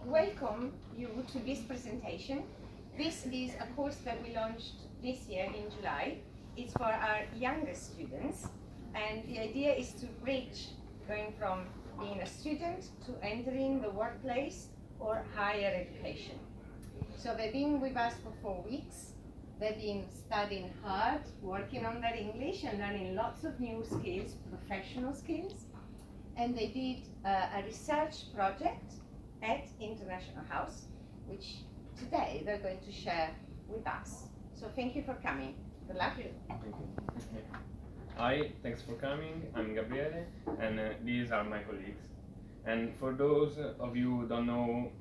Welcome you to this presentation. This is a course that we launched this year in July. It's for our youngest students, and the idea is to bridge going from being a student to entering the workplace or higher education. So they've been with us for 4 weeks. They've been studying hard, working on their English and learning lots of new skills, professional skills. And they did a research project at International House, which today they're going to share with us. So thank you for coming. Good luck. Thank you. Hi, thanks for coming. I'm Gabriele, and these are my colleagues. And for those of you who don't know,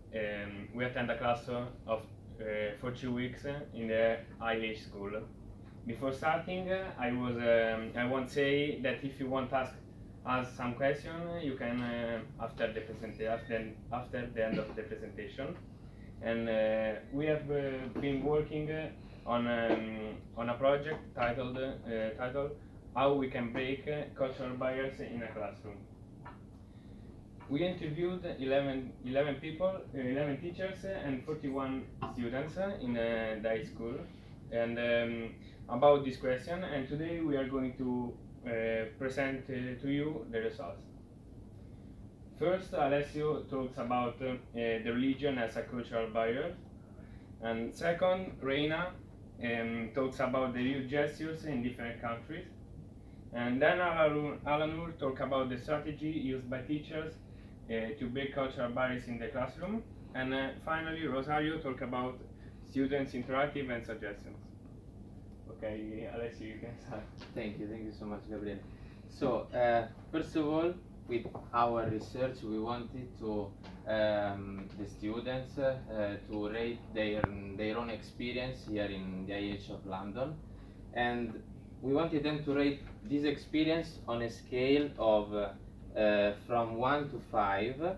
we attend a class for 2 weeks in the IH school. Before starting, I want to say that if you want to ask some question, you can after the end of the presentation. And we have been working on a project titled "How we can break cultural barriers in a classroom." We interviewed 11 teachers and 41 students in the high school, and about this question. And today we are going to present to you the results. First, Alessio talks about the religion as a cultural barrier, and second, Reina talks about the youth gestures in different countries, and then Alanur talks about the strategy used by teachers to break cultural barriers in the classroom, and finally, Rosario talks about students' interactive and suggestions. Okay, Alessio, you can start. Thank you so much, Gabriel. So, first of all, with our research, we wanted to the students to rate their own experience here in the IH of London, and we wanted them to rate this experience on a scale of from 1 to 5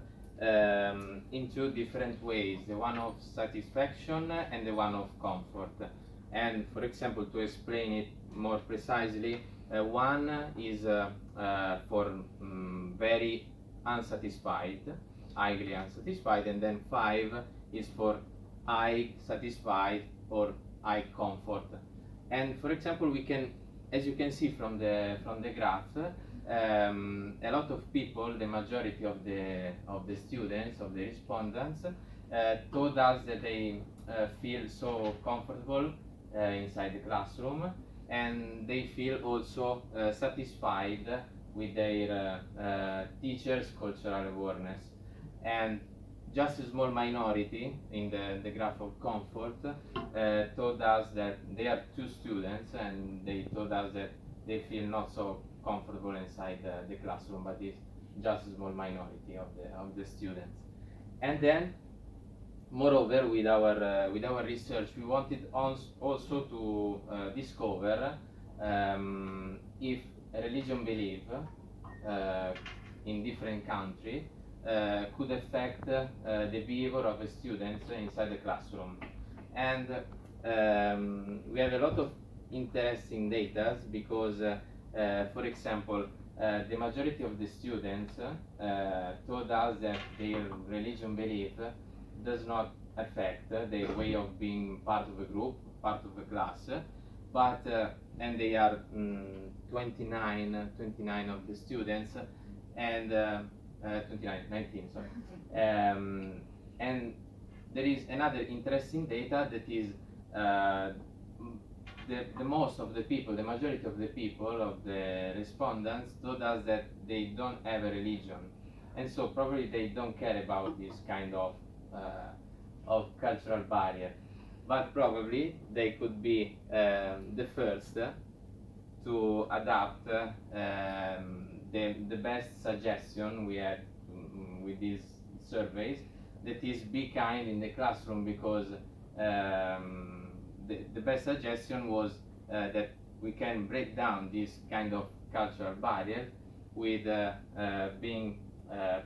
in two different ways: the one of satisfaction and the one of comfort. And for example, to explain it more precisely, 1 is for very unsatisfied, highly unsatisfied, and then 5 is for high satisfied or high comfort. And for example, we can, as you can see from the graph, a lot of people, the majority of the students, of the respondents, told us that they feel so comfortable inside the classroom, and they feel also satisfied with their teachers' cultural awareness. And just a small minority in the graph of comfort told us that they are 2 students, and they told us that they feel not so comfortable inside the classroom, but it's just a small minority of the students. And then, moreover, with our research, we wanted also to discover if religion belief in different countries could affect the behavior of the students inside the classroom. And we have a lot of interesting data because, for example, the majority of the students told us that their religion belief does not affect their way of being part of a group, part of a class, but and they are 29 of the students, and 19, sorry. And there is another interesting data that is the most of the people, the majority of the people, of the respondents, told us that they don't have a religion, and so probably they don't care about this kind of cultural barrier, but probably they could be the first to adapt the best suggestion we had with these surveys, that is, be kind in the classroom, because the best suggestion was that we can break down this kind of cultural barrier with being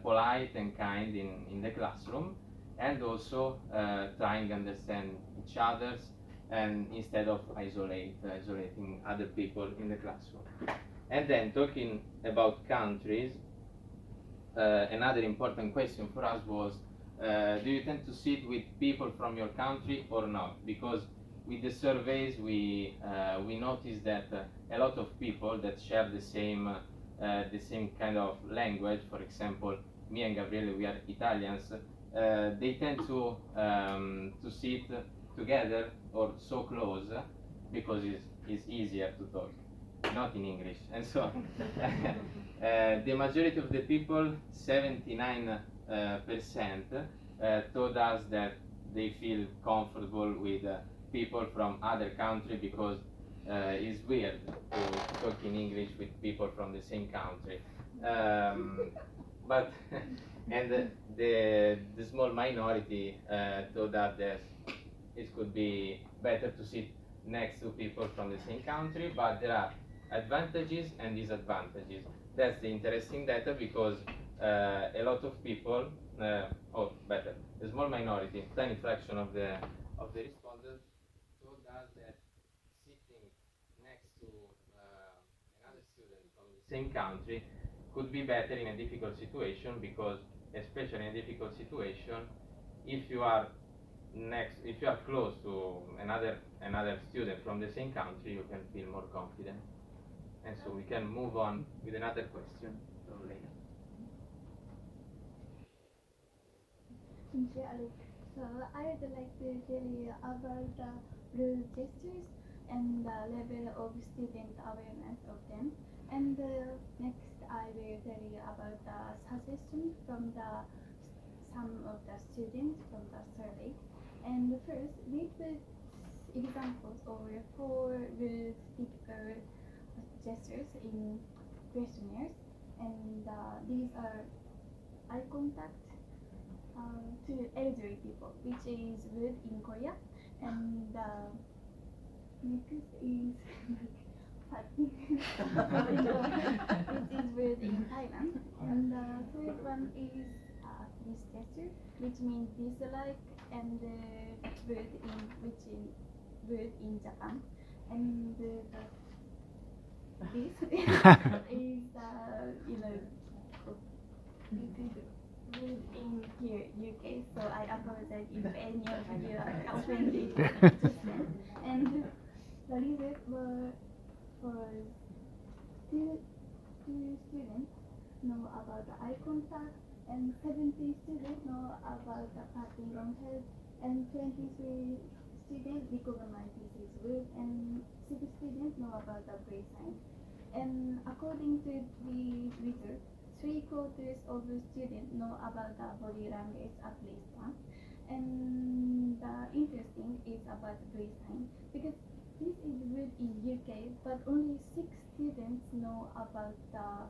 polite and kind in the classroom, and also trying to understand each other's, and instead of isolating other people in the classroom. And then, talking about countries, another important question for us was do you tend to sit with people from your country or not? Because with the surveys, we noticed that a lot of people that share the same kind of language. For example, me and Gabriele, we are Italians. They tend to sit together or so close because it's easier to talk, not in English. And so the majority of the people, 79%, told us that they feel comfortable with people from other country because it's weird to talk in English with people from the same country. But and the small minority told us that it could be better to sit next to people from the same country, but there are advantages and disadvantages. That's the interesting data because a lot of people, or better, a small minority, tiny fraction of the respondents told us that sitting next to another student from the same country could be better in a difficult situation because, especially in a difficult situation, if you are close to another student from the same country, you can feel more confident. And so we can move on with another question later. Thank you, Alex. So I would like to tell you about the blue gestures and the level of student awareness of them. And next, I will tell you about the suggestions from some of the students from the survey. And first, we put examples of 4 rude typical gestures in questionnaires, and these are eye contact to elderly people, which is rude in Korea, and next is which is rude in Thailand, and the third one is this gesture, which means dislike, and rude in Japan, and this is rude in here UK. So I apologize if any of you are offended just then. And the results were for two students know about the eye contact, and 70 students know about the patting on head, and 23 students recognize this is rude, and 6 students know about the brain sign. And according to the research, 3/4 of the students know about the body language at least once. And the interesting is about the brain sign, because this is rude in UK, but only 6 students know about this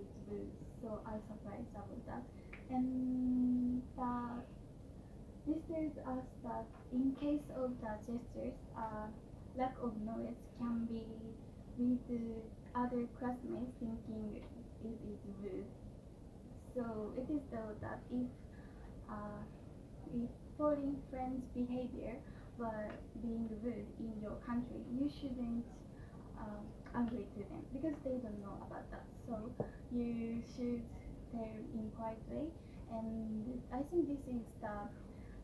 is rude. So I'm surprised about that. And the listeners asked that in case of the gestures, lack of knowledge can be with other classmates thinking it is rude. So it is thought that if foreign friends' behavior were being rude in your country, you shouldn't agree to them because they don't know about that. So you should tell in quiet way, and I think this is the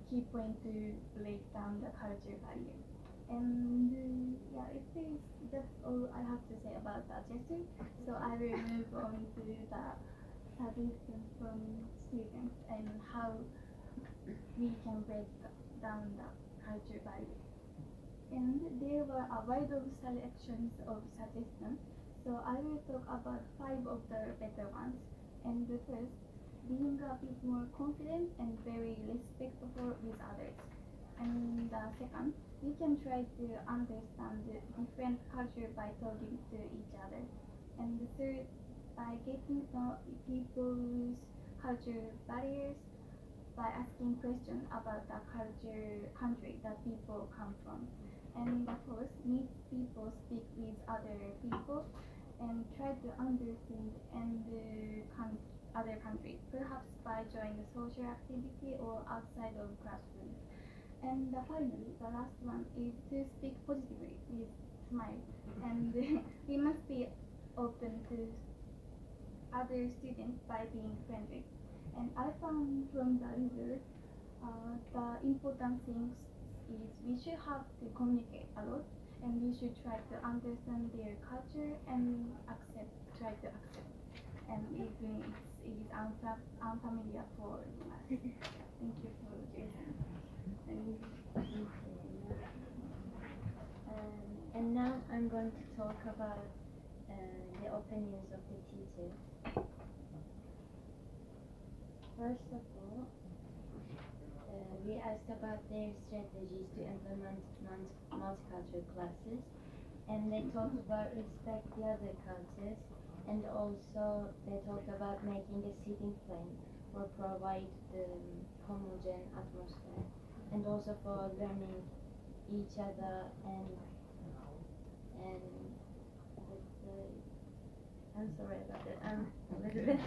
key point to break down the culture barrier. And that's all I have to say about the gesture. So I will move on to the suggestions from students and how we can break down the culture barrier. And there were a wide of selections of suggestions. So I will talk about 5 of the better ones. And the first, being a bit more confident and very respectful with others. And the second, we can try to understand the different culture by talking to each other. And the third, by getting to know people's culture barriers by asking questions about the country that people come from. And the fourth, meet people, speak with other people, and try to understand other countries, perhaps by joining a social activity or outside of classroom. And finally, the last one is to speak positively with smile. And we must be open to other students by being friendly. And I found from the research the important things is we should have to communicate a lot, and we should try to understand their culture and try to accept, and even it is unfamiliar for us. Thank you for listening. And now I'm going to talk about the opinions of the teachers. First of all, we asked about their strategies to implement multicultural classes, and they talked about respect the other cultures, and also they talked about making a seating plan or provide the homogeneous atmosphere, and also for learning each other and I'm sorry about that. A little bit.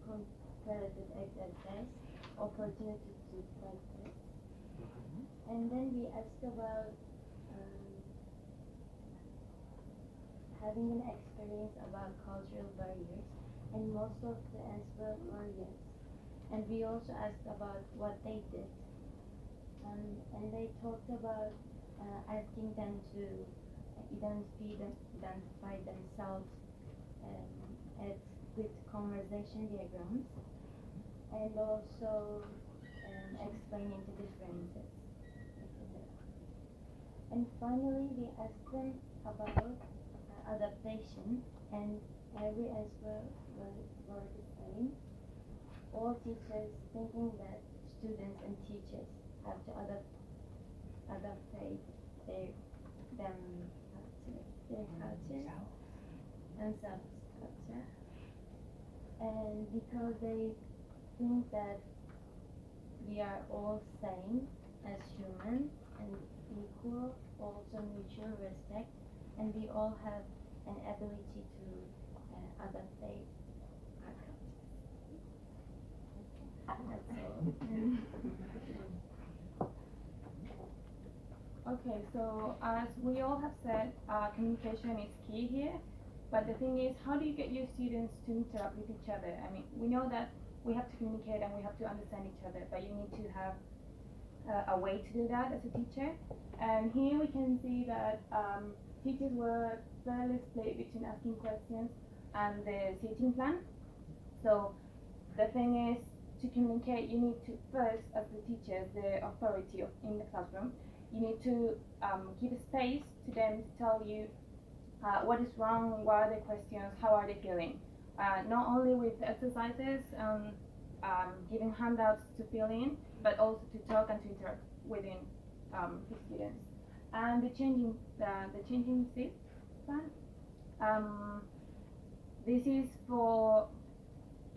Comparative exercise, opportunity to practice, and then we asked about having an experience about cultural barriers, and most of the answers were yes. And we also asked about what they did, and they talked about asking them to identify themselves with conversation diagrams, and also explaining the differences, etc. And finally, we asked them about adaptation, and every answer were the same. All teachers thinking that students and teachers have to adaptate their culture and self-culture, and because they think that we are all same as human and equal, also mutual respect, and we all have an ability to adaptate our culture. That's all. Okay, so as we all have said, communication is key here. But the thing is, how do you get your students to interact with each other? I mean, we know that we have to communicate and we have to understand each other, but you need to have a way to do that as a teacher. And here we can see that teachers were fairly split between asking questions and the seating plan. So the thing is, to communicate, you need to first, as the teacher, the authority in the classroom, you need to give a space to them to tell you what is wrong, what are the questions, how are they feeling. Not only with exercises and giving handouts to fill in, but also to talk and to interact within the students. And the changing seat plan. This is for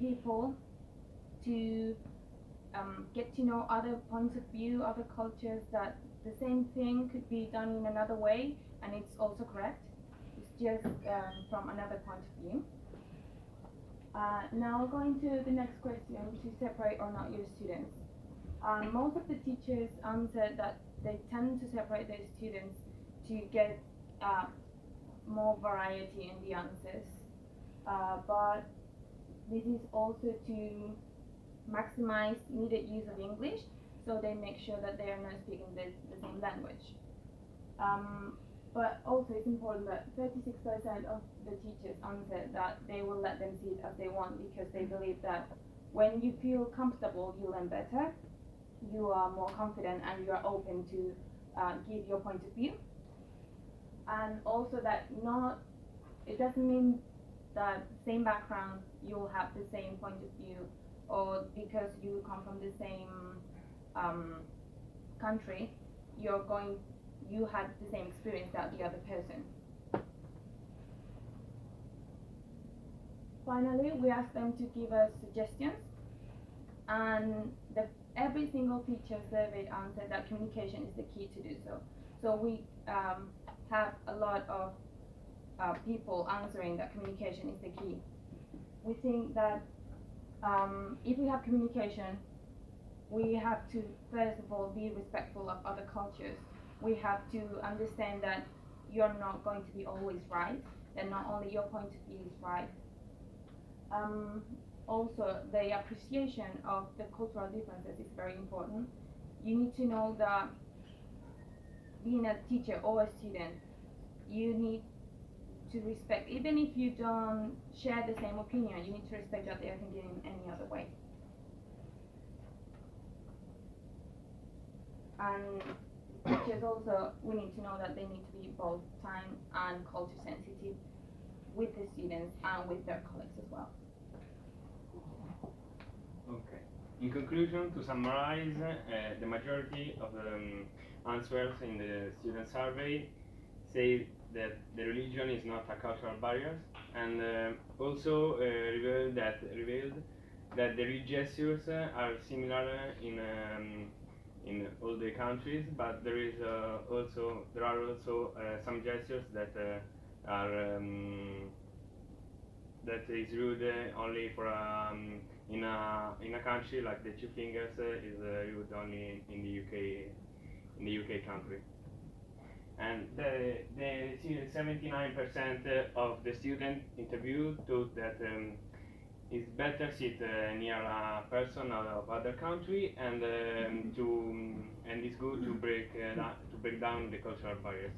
people to get to know other points of view, other cultures, that the same thing could be done in another way and it's also correct. It's just from another point of view. Now going to the next question, to separate or not your students. Most of the teachers answered that they tend to separate their students to get more variety in the answers. But this is also to maximize needed use of English, so they make sure that they are not speaking the same language. But also it's important that 36% of the teachers answered that they will let them see it as they want, because they believe that when you feel comfortable, you learn better, you are more confident, and you are open to give your point of view. And also that it doesn't mean that same background you'll have the same point of view, or because you come from the same country, you had the same experience that the other person. Finally, we asked them to give us suggestions, and every single teacher surveyed answered that communication is the key to do so. So we have a lot of people answering that communication is the key. We think that if we have communication, we have to first of all be respectful of other cultures. We have to understand that you're not going to be always right, that not only your point of view is right. Also, the appreciation of the cultural differences is very important. You need to know that being a teacher or a student, you need to respect, even if you don't share the same opinion, you need to respect that they are thinking in any other way. And teachers also, we need to know that they need to be both time and culture sensitive with the students and with their colleagues as well. Okay. In conclusion, to summarize, the majority of the answers in the student survey say that the religion is not a cultural barrier, and also revealed that the religious gestures are similar in all the countries, but there are also some gestures that are that is used only for in a country like the two fingers is used only in the UK country. And the 79% of the students interviewed thought that it's better sit near a person of other country, and and it's good to break down the cultural barriers.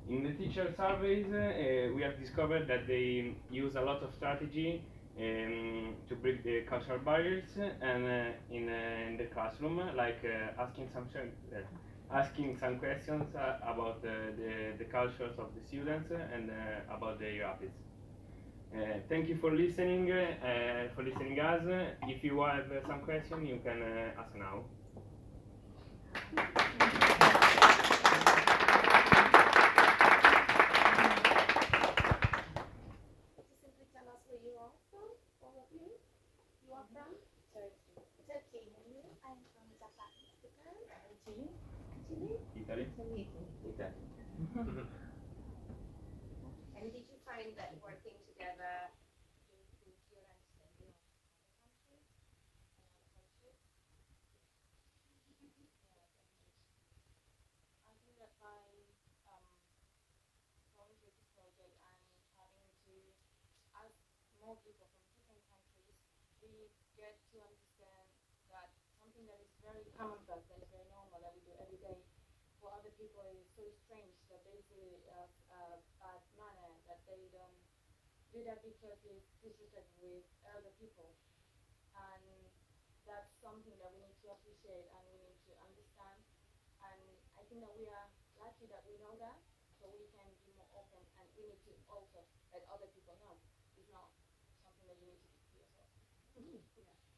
In the teacher surveys, we have discovered that they use a lot of strategy to break the cultural barriers, and in the classroom, like asking some questions about the cultures of the students and about their habits. Thank you for listening us. If you have some question, you can ask now. Simply tell us where you are from, all of you. You are from? Turkey. Turkey. And you? I'm from Japan. Japan? Chile? Chile? Italy? Italy. And did you find that working together improved your understanding of other countries and other cultures? I think that by going through this project and having to ask more people from different countries, we get to understand that something that is very commonplace, that is very normal, that we do every day, for other people is so strange that they see it as a bad manner, that they don't do that because it's disrespectful with other people. And that's something that we need to appreciate and we need to understand. And I think that we are lucky that we know that, so we can be more open, and we need to also let other people know. It's not something that you need to keep to yourself. Yeah.